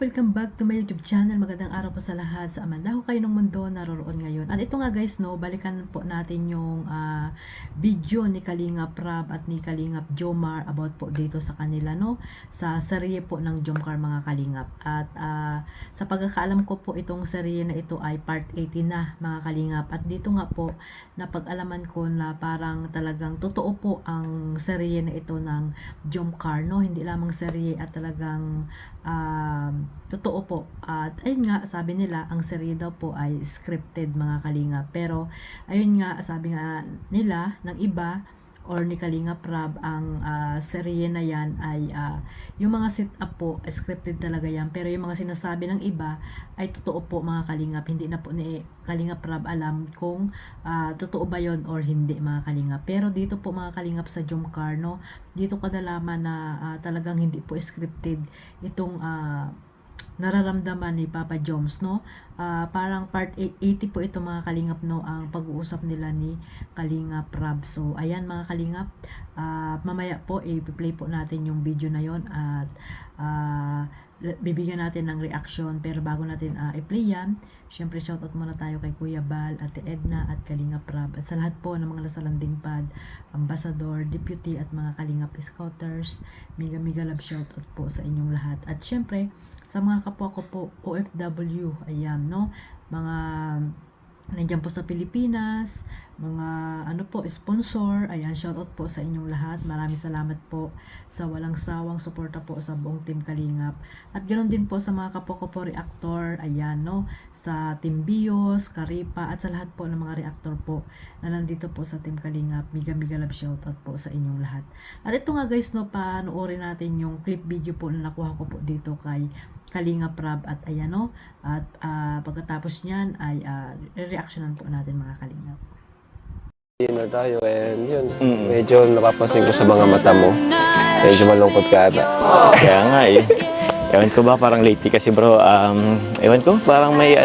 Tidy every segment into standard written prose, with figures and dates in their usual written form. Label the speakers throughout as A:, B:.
A: welcome back to my YouTube channel. Magandang araw po sa lahat. Sa amanda ko kayo ng mundo naroroon ngayon. At ito nga guys, no, balikan po natin yung video ni Kalingap Rab at ni Kalingap Jomar about po dito sa kanila, no, sa serye po ng Jomcar mga Kalingap. At sa pagkakaalam ko po, itong serye na ito ay part 18 na mga Kalingap. At dito nga po, napag-alaman ko na parang talagang totoo po ang serye na ito ng Jomcar, no, hindi lamang serye at talagang totoo po. At ayun nga, sabi nila ang serye daw po ay scripted mga Kalingap, pero ayun nga, sabi nga nila ng iba or ni Kalingap Rab, ang serye na yan ay yung mga set up po scripted talaga yan, pero yung mga sinasabi ng iba ay totoo po mga Kalingap. Hindi na po ni Kalingap Rab alam kung totoo ba yon or hindi mga Kalingap. Pero dito po mga Kalingap sa Jomcar, no, dito ka nalaman na talagang hindi po scripted itong nararamdaman ni Papa Joms, no. Parang part 80 po ito mga Kalingap, no, ang pag-uusap nila ni Kalingap Rab. So ayan mga Kalingap, mamaya po i-play po natin yung video na yon at bibigyan natin ng reaction. Pero bago natin i-play yan, syempre shoutout muna tayo kay Kuya Bal, Ate Edna at Kalingap Rab, at sa lahat po ng mga nasa landing pad, ambassador, deputy at mga Kalingap scouters. Mega love shoutout po sa inyong lahat. At syempre sa mga kapwa ko po OFW, ayan, no, mga nandiyan po sa Pilipinas, mga ano po, sponsor, ayan, shoutout po sa inyong lahat. Maraming salamat po sa walang sawang suporta po sa buong Team Kalingap. At ganoon din po sa mga kapwa ko po reactor, ayan, no, sa Team Bios, Karipa, at sa lahat po ng mga reactor po na nandito po sa Team Kalingap. Mega love shoutout po sa inyong lahat. At ito nga guys, no, panoorin natin yung clip video po na nakuha ko po dito kay Kalingap Rab. At ayan, no, at pagkatapos niyan ay reactionan po natin mga Kalingap.
B: Dinner tayo and yun, medyo napapansin ko sa mga mata mo. Medyo malungkot ka ata.
C: Kaya nga eh. Ewan ko ba, parang lately kasi bro, ewan ko, parang may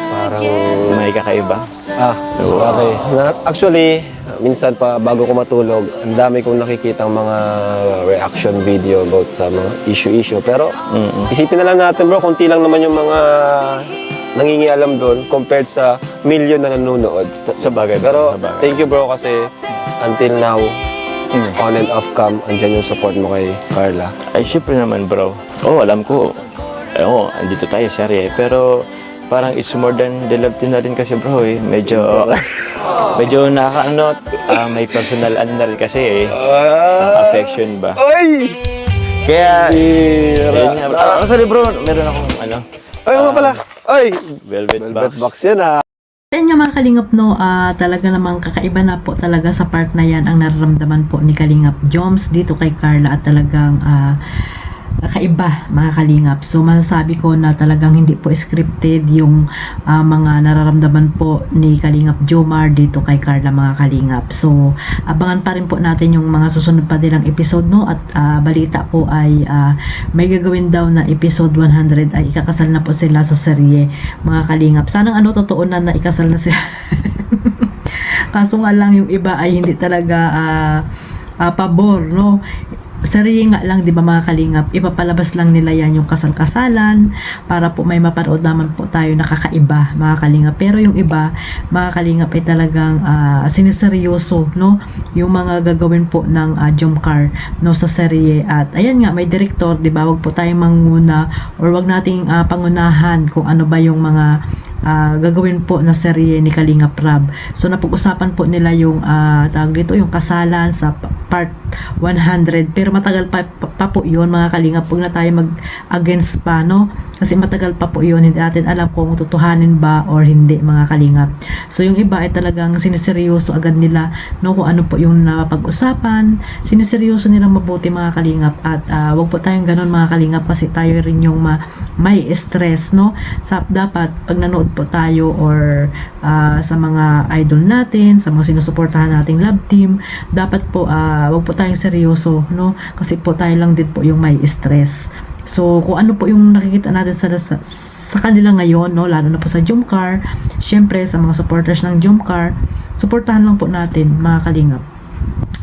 B: Parang
C: may kakaiba.
B: so, okay. Actually, minsan pa bago ko matulog, ang dami kong nakikitang mga reaction video about sa mga issue. Pero isipin na lang natin bro, konti lang naman yung mga nangingialam doon compared sa million na nanonood.
C: Sa bagay.
B: Pero thank you bro kasi until now, on and off cam, andyan yung support mo kay Carla.
C: Ay, syempre naman bro. Oo, alam ko. Andito tayo, serye. Pero parang it's more than the love team na rin kasi bro eh. Medyo may personal na rin kasi eh. Affection ba?
B: Oy!
C: Kaya, sorry bro, meron akong
B: Ay, mga pala! Ay!
C: velvet
B: box yan ha!
A: Ayan nga mga Kalingap, no, talaga namang kakaiba na po talaga sa part na yan ang nararamdaman po ni Kalingap Joms dito kay Carla, at talagang kakaiba mga Kalingap. So masasabi ko na talagang hindi po scripted yung mga nararamdaman po ni Kalingap Jomar dito kay Carla mga Kalingap. So abangan pa rin po natin yung mga susunod pa nilang episode, no, at balita po ay may gagawin daw na episode 100 ay ikakasal na po sila sa serye mga Kalingap. Sanang totoo na ikasal na sila. Kaso nga lang yung iba ay hindi talaga pabor, no. Serye nga lang, di ba mga Kalingap, ipapalabas lang nila yan yung kasal-kasalan para po may mapanood naman po tayo nakakaiba mga Kalingap. Pero yung iba mga Kalingap ay talagang siniseryoso, no, yung mga gagawin po ng Jomcar, no, sa serye. At ayan nga, may director, di ba, wag po tayong manguna or wag nating pangunahan kung ano ba yung mga gagawin po na serye ni Kalingap Rab. So napag-usapan po nila yung tawag dito, yung kasalan sa part 100, pero matagal pa po yun mga Kalingap. Huwag na tayo mag-against pa, no, kasi matagal pa po yun. Hindi natin alam kung tutuhanin ba or hindi mga Kalingap. So yung iba ay talagang siniseryoso agad nila, no, kung ano po yung napag-usapan, siniseryoso nila mabuti mga Kalingap. At wag po tayong ganun mga Kalingap, kasi tayo rin yung may stress, no. Dapat pag nanood po tayo or sa mga idol natin, sa mga sinusuportahan nating love team, dapat po wag po tayong seryoso, no, kasi po tayo lang din po yung may stress. So kung ano po yung nakikita natin sa kanila ngayon, no, lalo na po sa Jomcar, syempre sa mga supporters ng Jomcar, suportahan lang po natin mga Kalingap.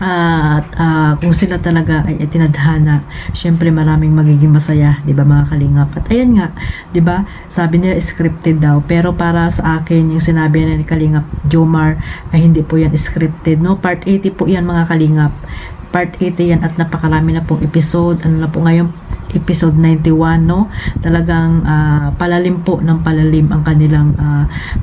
A: At kung sila talaga ay tinadhana, syempre maraming magiging masaya, 'di ba mga kalingap? At ayan nga, 'di ba? Sabi nila scripted daw, pero para sa akin yung sinabi ni Kalingap Jomar ay hindi po yan scripted, no? Part 80 po yan mga kalingap. Part 80 yan at napakarami na pong episode. Ano na po ngayon? Episode 91, no? Talagang palalim po ng palalim ang kanilang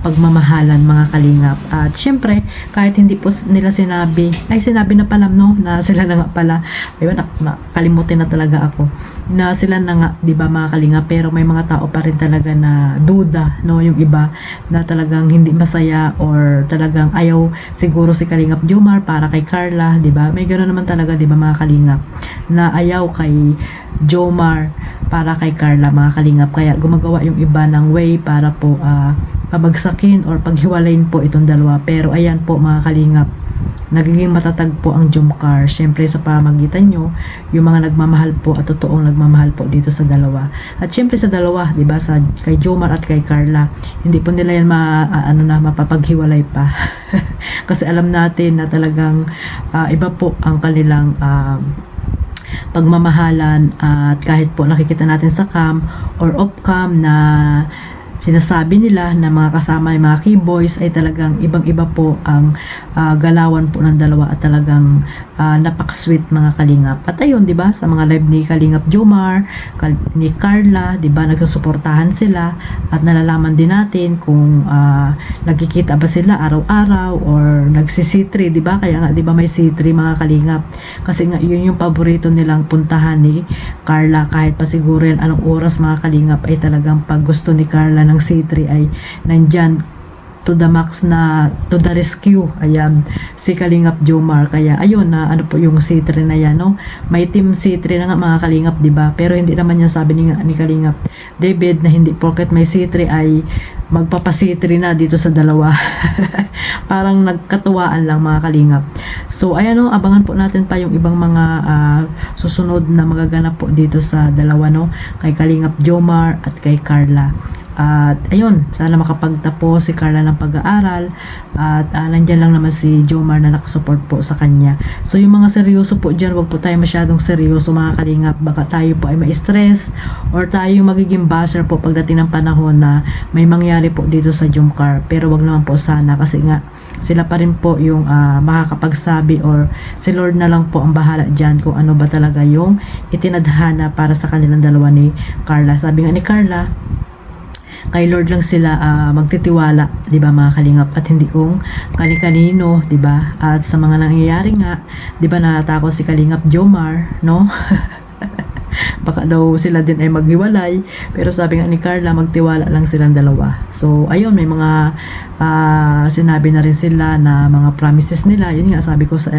A: pagmamahalan mga kalingap. At syempre, kahit hindi po nila sinabi, ay sinabi na pala, no? Na sila na nga pala. Ayun, nakalimutin na talaga ako. Na sila na nga, di ba mga kalingap? Pero may mga tao pa rin talaga na duda, no? Yung iba na talagang hindi masaya or talagang ayaw siguro si Kalingap Jomar para kay Carla, di ba? May gano'n naman talaga, di ba mga kalingap? Na ayaw kay Jomar para kay Carla mga kalingap, kaya gumagawa yung iba ng way para po pabagsakin or paghiwalayin po itong dalawa. Pero ayan po mga kalingap, nagiging matatag po ang Jomcar syempre sa pamagitan nyo, yung mga nagmamahal po at totoong nagmamahal po dito sa dalawa. At syempre sa dalawa, di ba, sa kay Jomar at kay Carla, hindi po nila yan mapapaghiwalay pa. Kasi alam natin na talagang iba po ang kanilang pagmamahalan, at kahit po nakikita natin sa cam or off cam na sinasabi nila na mga kasama yung mga keyboys ay talagang ibang-iba po ang galawan po ng dalawa at talagang napaka-sweet mga kalingap. At ayun, 'di ba, sa mga live ni Kalingap Jomar, ni Carla, 'di ba, nagsusuportahan sila at nalalaman din natin kung nagkikita ba sila araw-araw or nagsi-C3, 'di ba? Kaya nga 'di ba may C3 mga kalingap. Kasi nga yun yung paborito nilang puntahan ni Carla, kahit pa siguro yan anong oras mga kalingap ay talagang pag gusto ni Carla ng C3 ay nandyan to the max, na to the rescue. Ayan, si Kalingap Jomar. Kaya ayun na ano po yung C3 na yan, no? May team C3 na nga mga kalingap, di ba? Pero hindi naman yan sabi ni Kalingap David na hindi porket may C3 ay magpapa C3 na dito sa dalawa. Parang nagkatuwaan lang mga kalingap. So ayan, no, abangan po natin pa yung ibang mga susunod na magaganap po dito sa dalawa, no? Kay Kalingap Jomar at kay Carla. At ayun, sana makapagtapos si Carla ng pag-aaral at nandyan lang naman si Jomar na nakasupport po sa kanya. So yung mga seryoso po dyan, wag po tayo masyadong seryoso mga kalingap. Baka tayo po ay ma-stress or tayo magiging basher po pagdating ng panahon na may mangyari po dito sa Jomcar. Pero wag naman po sana, kasi nga sila pa rin po yung makakapagsabi or si Lord na lang po ang bahala dyan kung ano ba talaga yung itinadhana para sa kanilang dalawa ni Carla. Sabi nga ni Carla, kay Lord lang sila magtitiwala, 'di ba mga kalingap, at hindi kung kani-kanino, 'di ba? At sa mga nangyayari nga, 'di ba, natatakot si Kalingap Jomar, no? Baka daw sila din ay maghiwalay, pero sabi nga ni Carla, magtiwala lang silang dalawa. So ayun, may mga sinabi na rin sila na mga promises nila. Yun nga sabi ko sa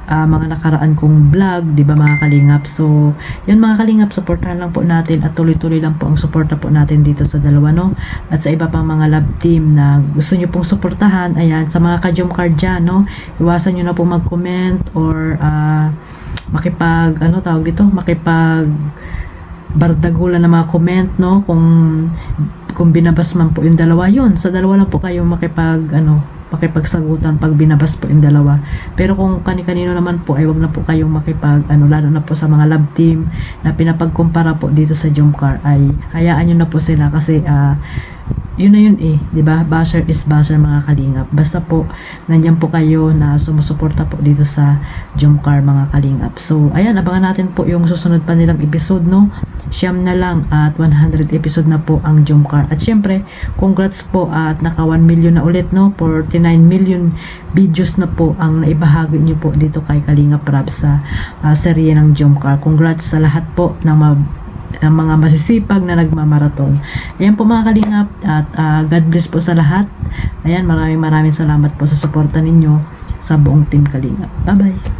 A: mga nakaraan kong vlog, di ba mga kalingap. So yun mga kalingap, supportahan lang po natin at tuloy-tuloy lang po ang suporta po natin dito sa dalawa, no? At sa iba pang mga love team na gusto nyo pong suportahan, ayan, sa mga ka-Jomcar dyan, no? Iwasan nyo na po mag-comment or makipag bardagulan ng mga comment, no? Kung binabas man po yung dalawa, yun, sa dalawa lang po kayo makipagsagutan pag binabas po yung dalawa. Pero kung kani-kanino naman po ay wag na po kayong lalo na po sa mga love team na pinapagkumpara po dito sa Jomcar, ay hayaan nyo na po sila kasi yun na yun, di ba? Basher is basher mga kalingap. Basta po nandiyan po kayo na sumusuporta po dito sa Jomcar mga kalingap. So ayan, abangan natin po yung susunod pa nilang episode, no? Siyam na lang at 100 episode na po ang Jomcar. At syempre, congrats po at naka 1 million na ulit, no? 49 million videos na po ang naibahagi nyo po dito kay Kalingap Rab sa serye ng Jomcar. Congrats sa lahat po ng mga masisipag na nagmamaraton. Ayan po mga kalingap, at God bless po sa lahat. Ayan, maraming salamat po sa suporta ninyo sa buong team Kalingap. Bye bye.